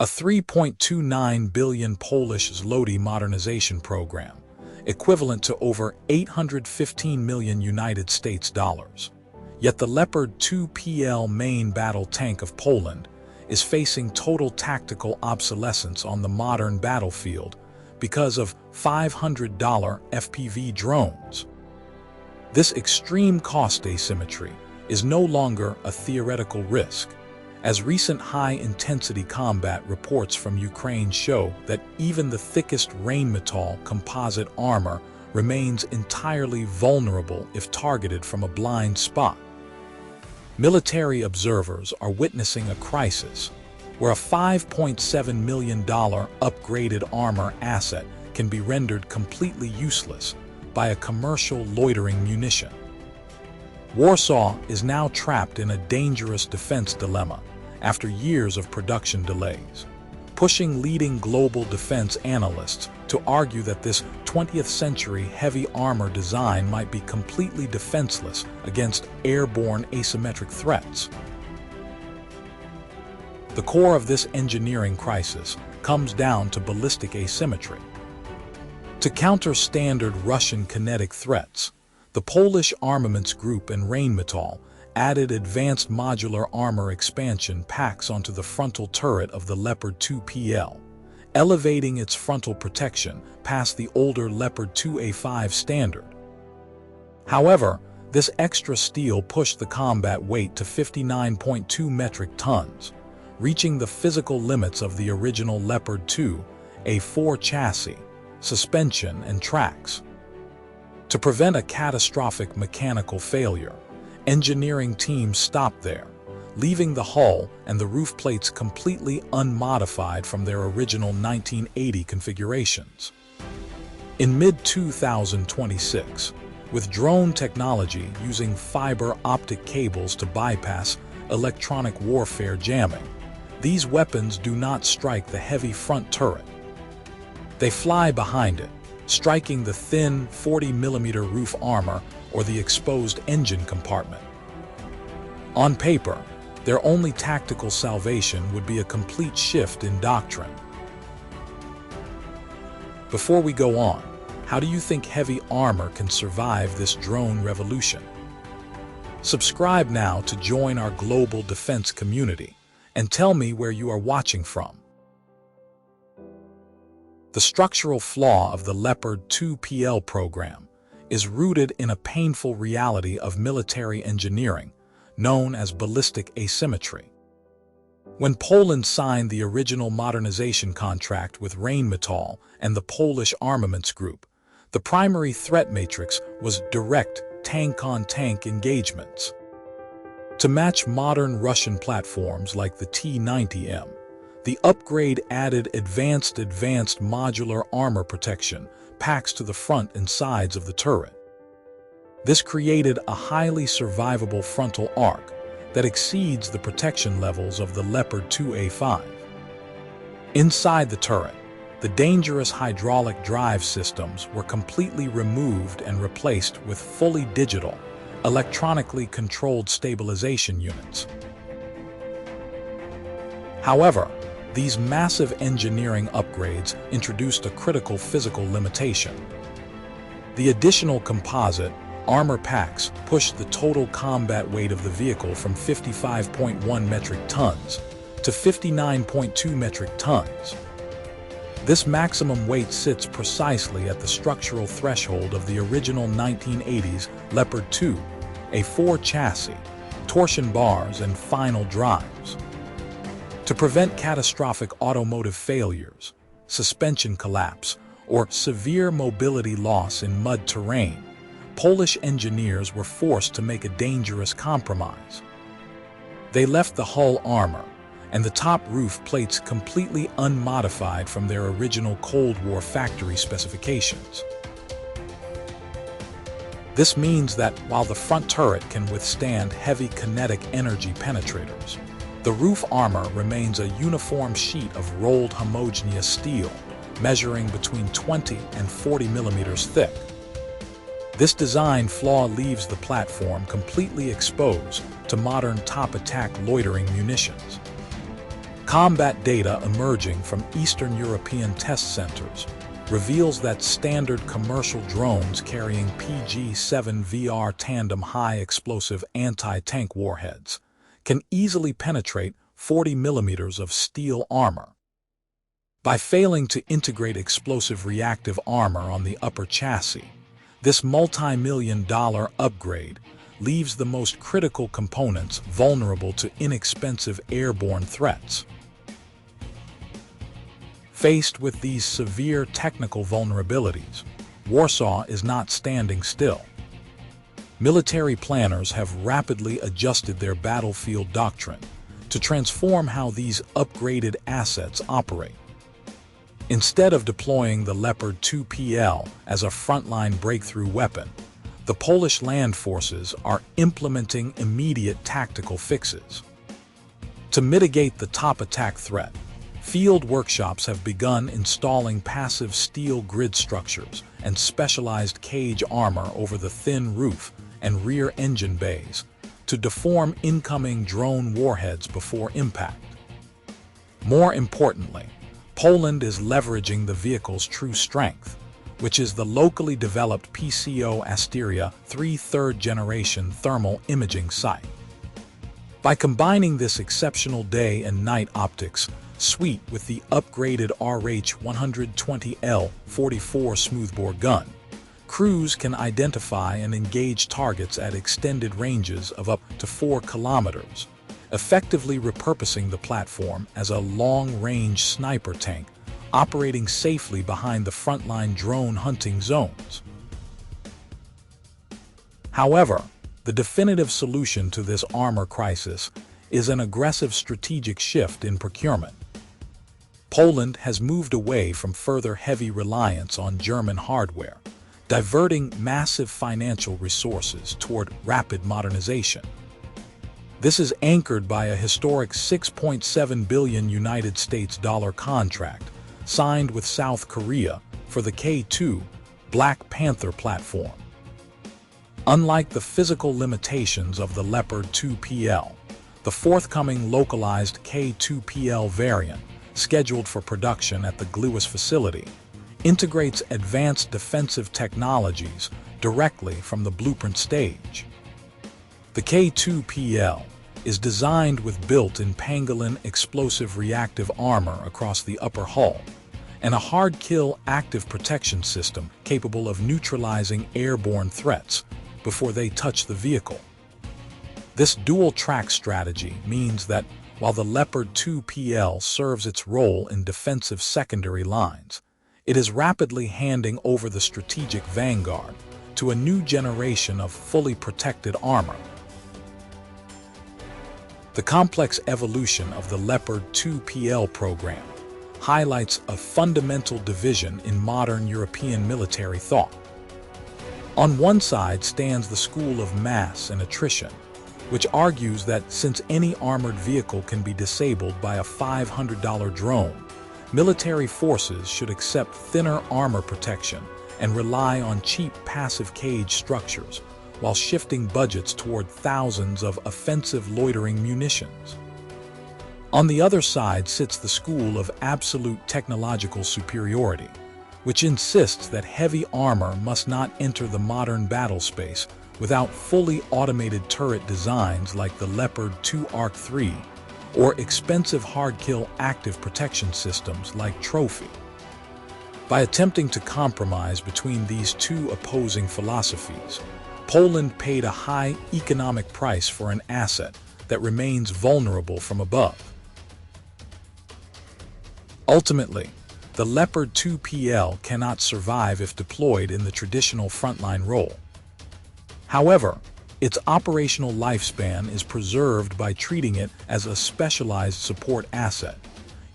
a 3.29 billion Polish zloty modernization program, equivalent to over 815 million United States dollars. Yet the Leopard 2PL main battle tank of Poland is facing total tactical obsolescence on the modern battlefield because of $500 FPV drones. This extreme cost asymmetry is no longer a theoretical risk, as recent high-intensity combat reports from Ukraine show that even the thickest Rheinmetall composite armor remains entirely vulnerable if targeted from a blind spot. Military observers are witnessing a crisis where a $5.7 million upgraded armor asset can be rendered completely useless by a commercial loitering munition. Warsaw is now trapped in a dangerous defense dilemma after years of production delays, pushing leading global defense analysts to argue that this 20th century heavy armor design might be completely defenseless against airborne asymmetric threats. The core of this engineering crisis comes down to ballistic asymmetry. To counter standard Russian kinetic threats, the Polish Armaments Group and Rheinmetall added advanced modular armor expansion packs onto the frontal turret of the Leopard 2PL, elevating its frontal protection past the older Leopard 2A5 standard. However, this extra steel pushed the combat weight to 59.2 metric tons, reaching the physical limits of the original Leopard 2A4 chassis, suspension, and tracks. To prevent a catastrophic mechanical failure, engineering teams stopped there, leaving the hull and the roof plates completely unmodified from their original 1980 configurations. In mid-2026, with drone technology using fiber optic cables to bypass electronic warfare jamming, these weapons do not strike the heavy front turret. They fly behind it, striking the thin 40mm roof armor or the exposed engine compartment. On paper, their only tactical salvation would be a complete shift in doctrine. Before we go on, how do you think heavy armor can survive this drone revolution? Subscribe now to join our global defense community and tell me where you are watching from. The structural flaw of the Leopard 2PL program is rooted in a painful reality of military engineering known as ballistic asymmetry. When Poland signed the original modernization contract with Rheinmetall and the Polish Armaments Group, the primary threat matrix was direct tank-on-tank engagements. To match modern Russian platforms like the T-90M, the upgrade added advanced modular armor protection packs to the front and sides of the turret. This created a highly survivable frontal arc that exceeds the protection levels of the Leopard 2A5. Inside the turret, the dangerous hydraulic drive systems were completely removed and replaced with fully digital, electronically controlled stabilization units. However, these massive engineering upgrades introduced a critical physical limitation. The additional composite armor packs pushed the total combat weight of the vehicle from 55.1 metric tons to 59.2 metric tons. This maximum weight sits precisely at the structural threshold of the original 1980s Leopard 2A4 chassis, torsion bars, and final drives. To prevent catastrophic automotive failures, suspension collapse, or severe mobility loss in mud terrain, Polish engineers were forced to make a dangerous compromise. They left the hull armor and the top roof plates completely unmodified from their original Cold War factory specifications. This means that while the front turret can withstand heavy kinetic energy penetrators, the roof armor remains a uniform sheet of rolled homogeneous steel, measuring between 20 and 40 millimeters thick. This design flaw leaves the platform completely exposed to modern top-attack loitering munitions. Combat data emerging from Eastern European test centers reveals that standard commercial drones carrying PG-7VR tandem high-explosive anti-tank warheads can easily penetrate 40 millimeters of steel armor. By failing to integrate explosive reactive armor on the upper chassis, this multi-million-dollar upgrade leaves the most critical components vulnerable to inexpensive airborne threats. Faced with these severe technical vulnerabilities, Warsaw is not standing still. Military planners have rapidly adjusted their battlefield doctrine to transform how these upgraded assets operate. Instead of deploying the Leopard 2PL as a frontline breakthrough weapon, the Polish land forces are implementing immediate tactical fixes. To mitigate the top attack threat, field workshops have begun installing passive steel grid structures and specialized cage armor over the thin roof and rear engine bays to deform incoming drone warheads before impact. More importantly, Poland is leveraging the vehicle's true strength, which is the locally developed PCO Asteria 3 third-generation thermal imaging sight. By combining this exceptional day and night optics suite with the upgraded RH-120L 44 smoothbore gun, crews can identify and engage targets at extended ranges of up to 4 kilometers, effectively repurposing the platform as a long-range sniper tank operating safely behind the frontline drone hunting zones. However, the definitive solution to this armor crisis is an aggressive strategic shift in procurement. Poland has moved away from further heavy reliance on German hardware, diverting massive financial resources toward rapid modernization. This is anchored by a historic $6.7 billion United States dollar contract signed with South Korea for the K2 Black Panther platform. Unlike the physical limitations of the Leopard 2PL, the forthcoming localized K2PL variant, scheduled for production at the Gliwice facility, integrates advanced defensive technologies directly from the blueprint stage. The K2PL is designed with built-in pangolin explosive reactive armor across the upper hull and a hard-kill active protection system capable of neutralizing airborne threats before they touch the vehicle. This dual-track strategy means that while the Leopard 2PL serves its role in defensive secondary lines, it is rapidly handing over the strategic vanguard to a new generation of fully protected armor. The complex evolution of the Leopard 2PL program highlights a fundamental division in modern European military thought. On one side stands the school of mass and attrition, which argues that since any armored vehicle can be disabled by a $500 drone, military forces should accept thinner armor protection and rely on cheap passive cage structures while shifting budgets toward thousands of offensive loitering munitions. On the other side sits the school of absolute technological superiority, which insists that heavy armor must not enter the modern battle space without fully automated turret designs like the Leopard 2 Arc 3 or expensive hard-kill active protection systems like Trophy. By attempting to compromise between these two opposing philosophies, Poland paid a high economic price for an asset that remains vulnerable from above. Ultimately, the Leopard 2PL cannot survive if deployed in the traditional frontline role. However, its operational lifespan is preserved by treating it as a specialized support asset,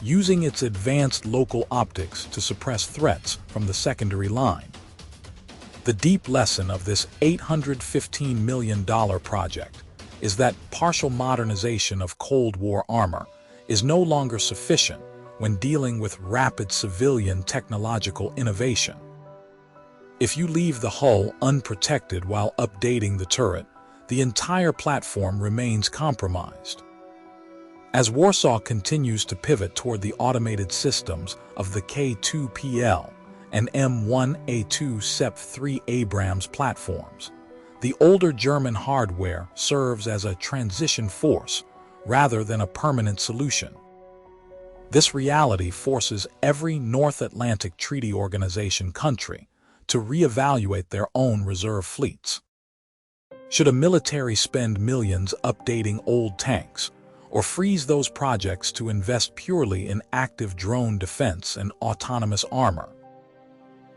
using its advanced local optics to suppress threats from the secondary line. The deep lesson of this $815 million project is that partial modernization of Cold War armor is no longer sufficient when dealing with rapid civilian technological innovation. If you leave the hull unprotected while updating the turret, the entire platform remains compromised. As Warsaw continues to pivot toward the automated systems of the K2PL and M1A2 SEP-3 Abrams platforms, the older German hardware serves as a transition force rather than a permanent solution. This reality forces every North Atlantic Treaty Organization country to reevaluate their own reserve fleets. Should a military spend millions updating old tanks, or freeze those projects to invest purely in active drone defense and autonomous armor?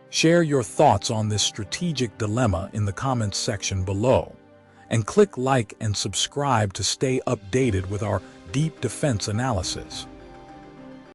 Share your thoughts on this strategic dilemma in the comments section below, and click like and subscribe to stay updated with our deep defense analysis.